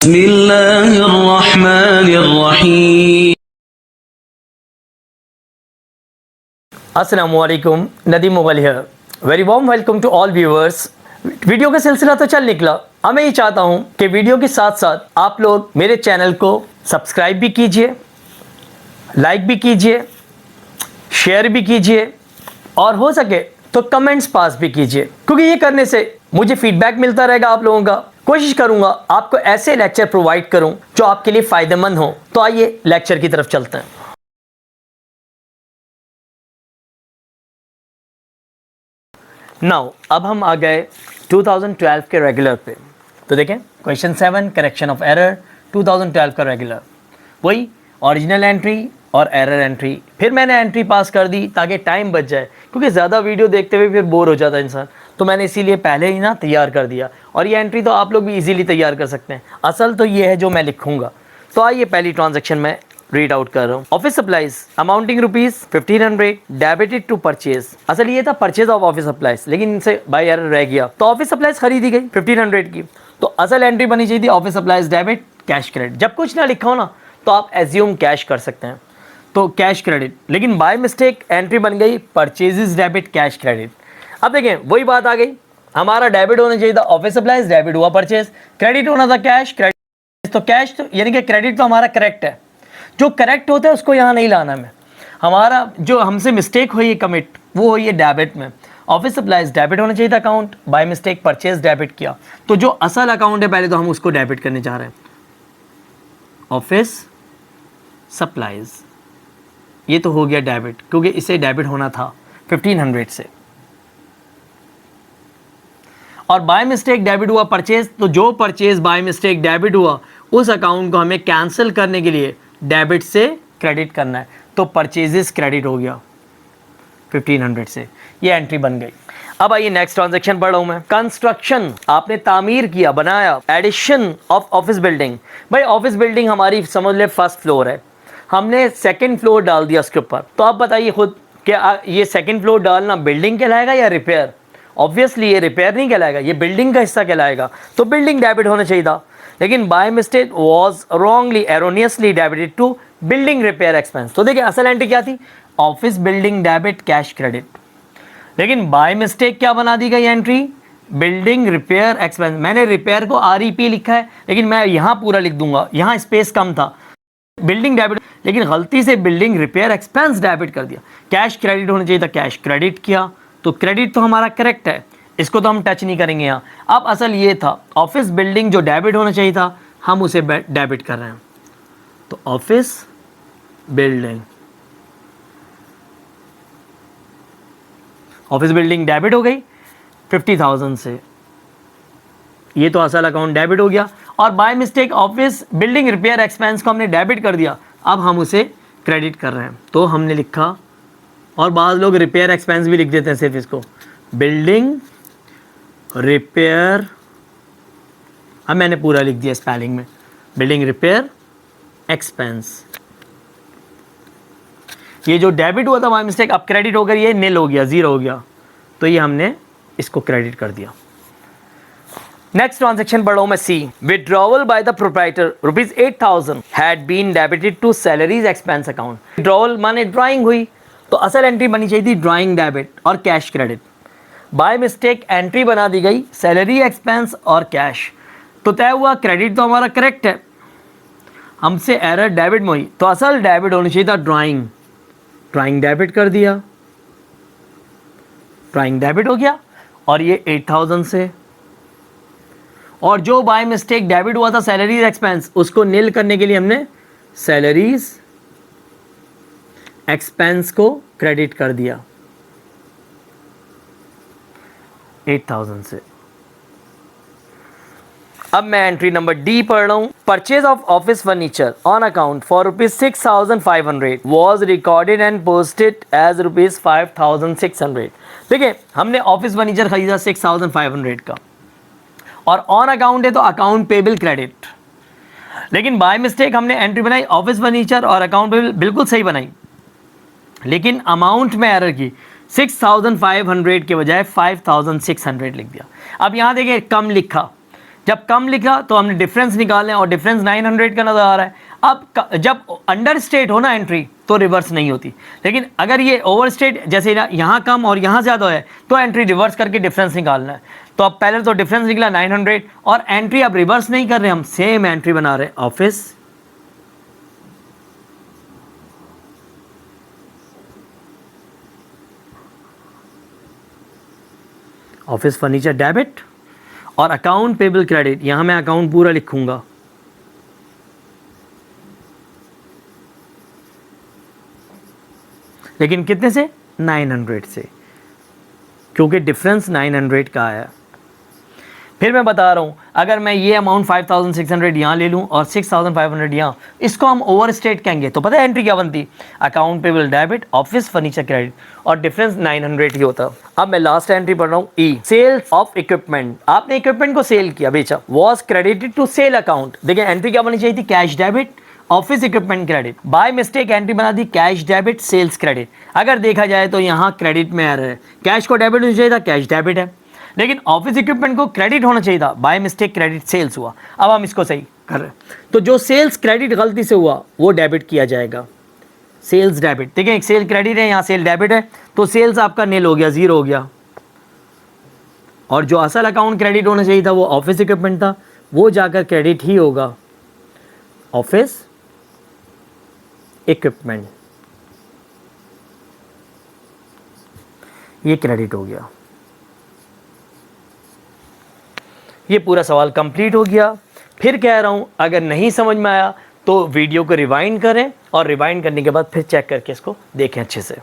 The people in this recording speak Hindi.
बिस्मिल्लाहिर्रहमानिर्रहीम। अस्सलामुअलैकुम, Nadeem Mughal here. Very warm welcome to all viewers. Video का सिलसिला तो चल निकला। अब मैं ये चाहता हूँ कि वीडियो के साथ साथ आप लोग मेरे चैनल को सब्सक्राइब भी कीजिए, लाइक भी कीजिए, शेयर भी कीजिए और हो सके तो कमेंट्स पास भी कीजिए, क्योंकि ये करने से मुझे फीडबैक मिलता रहेगा आप लोगों का। कोशिश करूँगा आपको ऐसे लेक्चर प्रोवाइड करूँ जो आपके लिए फ़ायदेमंद हो। तो आइए लेक्चर की तरफ चलते हैं। नाउ अब हम आ गए 2012 के रेगुलर पे। तो देखें क्वेश्चन 7, करेक्शन ऑफ एरर 2012 का रेगुलर। वही ओरिजिनल एंट्री और एरर एंट्री। फिर मैंने एंट्री पास कर दी ताकि टाइम बच जाए, क्योंकि ज़्यादा वीडियो देखते हुए फिर बोर हो जाता है इंसान। तो मैंने इसीलिए पहले ही ना तैयार कर दिया, और ये एंट्री तो आप लोग भी इजीली तैयार कर सकते हैं। असल तो ये है जो मैं लिखूँगा। तो आइए पहली ट्रांजेक्शन में रीड आउट कर रहा हूँ। Office supplies amounting ₹1500 debited to purchase. असल ये था परचेज ऑफ ऑफिस सप्लाईज, लेकिन इनसे बाय एरर रह गया। तो ऑफिस सप्लाईज खरीदी गई 1500 की। तो असल एंट्री बनी चाहिए थी office supplies debit cash credit. जब कुछ ना लिखा हो ना तो आप एज्यूम कैश कर सकते हैं, तो कैश क्रेडिट। लेकिन बाय मिस्टेक एंट्री बन गई परचेजेस डेबिट कैश क्रेडिट। अब देखें वही बात आ गई, हमारा डेबिट होना चाहिए था ऑफिस सप्लाईज, डेबिट हुआ परचेज, क्रेडिट होना था कैश क्रेडिट। तो कैश तो यानी कि क्रेडिट तो हमारा करेक्ट है, जो करेक्ट होता है उसको यहाँ नहीं लाना में। हमारा जो हमसे मिस्टेक हुई है कमिट, वो हुई है डेबिट में। ऑफिस सप्लाईज डेबिट होना चाहिए था account, by mistake purchase debit किया। तो जो असल अकाउंट है पहले तो हम उसको डेबिट करने जा रहे हैं। ऑफिस सप्लाईज ये तो हो गया डेबिट, क्योंकि इसे डेबिट होना था 1500 से। और बाय मिस्टेक डेबिट हुआ परचेज, तो जो परचेज बाय मिस्टेक डेबिट हुआ उस अकाउंट को हमें कैंसिल करने के लिए डेबिट से क्रेडिट करना है। तो परचेजेस क्रेडिट हो गया 1500 से, ये एंट्री बन गई। अब आइए नेक्स्ट ट्रांजैक्शन पढ़ रहा हूं मैं। कंस्ट्रक्शन, आपने तामीर किया, बनाया। एडिशन ऑफ ऑफिस बिल्डिंग, भाई ऑफिस बिल्डिंग हमारी समझ ले फर्स्ट फ्लोर है, हमने सेकंड फ्लोर डाल दिया उसके ऊपर। तो आप बताइए खुद क्या ये सेकंड फ्लोर डालना बिल्डिंग कहलाएगा या रिपेयर? ऑब्वियसली ये रिपेयर नहीं कहलाएगा, ये बिल्डिंग का हिस्सा कहलाएगा। तो बिल्डिंग डेबिट होना चाहिए था, लेकिन by mistake was wrongly erroneously debited to building repair expense. तो देखिए असल एंट्री क्या थी, office building debit cash credit, लेकिन बाय मिस्टेक क्या बना दी गई एंट्री, बिल्डिंग रिपेयर एक्सपेंस। मैंने रिपेयर को REP लिखा है, लेकिन मैं यहाँ पूरा लिख दूंगा, यहाँ स्पेस कम था। बिल्डिंग डेबिट, लेकिन गलती से बिल्डिंग रिपेयर एक्सपेंस डेबिट कर दिया। कैश क्रेडिट होना चाहिए था, कैश क्रेडिट किया। तो क्रेडिट तो हमारा करेक्ट है, इसको तो हम टच नहीं करेंगे यहाँ। अब असल ये था ऑफिस बिल्डिंग जो डेबिट होना चाहिए था, हम उसे डेबिट कर रहे हैं। तो office building, office building debit हो गई 50,000 से, ये तो असल अकाउंट डेबिट हो गया। और by mistake office building repair expense को हमने डेबिट कर दिया, अब हम उसे क्रेडिट कर रहे हैं। तो हमने लिखा, और बाद लोग रिपेयर एक्सपेंस भी लिख देते हैं सिर्फ इसको, बिल्डिंग रिपेयर। अब मैंने पूरा लिख दिया स्पेलिंग में, बिल्डिंग रिपेयर एक्सपेंस। ये जो डेबिट हुआ था बाय मिस्टेक अब क्रेडिट होकर ये नील हो गया, जीरो हो गया। तो ये हमने इसको क्रेडिट कर दिया। नेक्स्ट ट्रांजैक्शन पढ़ रहा हूं मैं। See, withdrawal by the proprietor ₹8,000 had been debited to salaries expense account. Withdrawal माने ड्राइंग हुई, तो असल एंट्री बनी चाहिए थी ड्राइंग डेबिट और cash credit. By mistake entry बना दी गई सैलरी एक्सपेंस और कैश। तो तय हुआ क्रेडिट तो हमारा करेक्ट है, हमसे एरर डेबिट में हुई। तो असल डेबिट होनी चाहिए था ड्राइंग, ड्राइंग डेबिट कर दिया, ड्राइंग डेबिट हो गया। और ये 8,000 से, और जो बाय मिस्टेक डेबिट हुआ था सैलरीज एक्सपेंस, उसको नील करने के लिए हमने सैलरीज एक्सपेंस को क्रेडिट कर दिया 8,000 से। अब मैं एंट्री नंबर डी पढ़ रहा हूं। Purchase of office furniture on account for ₹6,500 was recorded and posted as ₹5,600। देखिए हमने ऑफिस फर्नीचर खरीदा 6,500 का, और ऑन अकाउंट है तो अकाउंट पेबल क्रेडिट। लेकिन बाय मिस्टेक हमने एंट्री बनाई ऑफिस फर्नीचर और अकाउंट पेबल बिल्कुल सही बनाई, लेकिन अमाउंट में एरर की, 6,500 के बजाय 5,600 लिख दिया। अब यहाँ देखिए कम लिखा, जब कम लिखा तो हमने डिफरेंस निकाले और डिफरेंस 900 का नज़र आ रहा है। अब जब अंडर स्टेट हो ना एंट्री तो रिवर्स नहीं होती, लेकिन अगर ये ओवर स्टेट जैसे यहाँ कम और यहाँ ज़्यादा है तो एंट्री रिवर्स करके डिफरेंस निकालना है। तो अब पहले तो डिफरेंस निकला 900 और एंट्री अब रिवर्स नहीं कर रहे, हम सेम एंट्री बना रहे, ऑफिस फर्नीचर डेबिट और अकाउंट पेबल क्रेडिट। यहां मैं अकाउंट पूरा लिखूंगा, लेकिन कितने से? 900 से, क्योंकि डिफरेंस 900 का आया। फिर मैं बता रहा हूँ, अगर मैं ये अमाउंट 5600 यहाँ ले लूँ और 6500 यहाँ, इसको हम ओवर स्टेट कहेंगे। तो पता है एंट्री क्या बनती? Account payable debit, office furniture credit, और डिफरेंस 900 ही होता। अब मैं लास्ट एंट्री पढ़ रहा हूँ, ई सेल्स ऑफ इक्विपमेंट। आपने इक्विपमेंट को सेल किया, बेचा, was credited to sale account. देखिए एंट्री क्या बननी चाहिए थी? Cash debit, office equipment credit. By mistake entry बना दी कैश डेबिट सेल्स क्रेडिट। अगर देखा जाए तो यहाँ क्रेडिट में एरर है, कैश को डेबिट होना चाहिए था, कैश डेबिट है, लेकिन ऑफिस इक्विपमेंट को क्रेडिट होना चाहिए था, बाय मिस्टेक क्रेडिट सेल्स हुआ। अब हम इसको सही कर रहे हैं, तो जो सेल्स क्रेडिट गलती से हुआ वो डेबिट किया जाएगा, सेल्स डेबिट। देखिए एक सेल क्रेडिट है, यहाँ सेल डेबिट है, तो सेल्स आपका नील हो गया, जीरो हो गया। और जो असल अकाउंट क्रेडिट होना चाहिए था वो ऑफिस इक्विपमेंट था, वो जाकर क्रेडिट ही होगा, ऑफिस इक्विपमेंट, ये क्रेडिट हो गया। ये पूरा सवाल कंप्लीट हो गया। फिर कह रहा हूँ अगर नहीं समझ में आया तो वीडियो को रिवाइंड करें और रिवाइंड करने के बाद फिर चेक करके इसको देखें अच्छे से।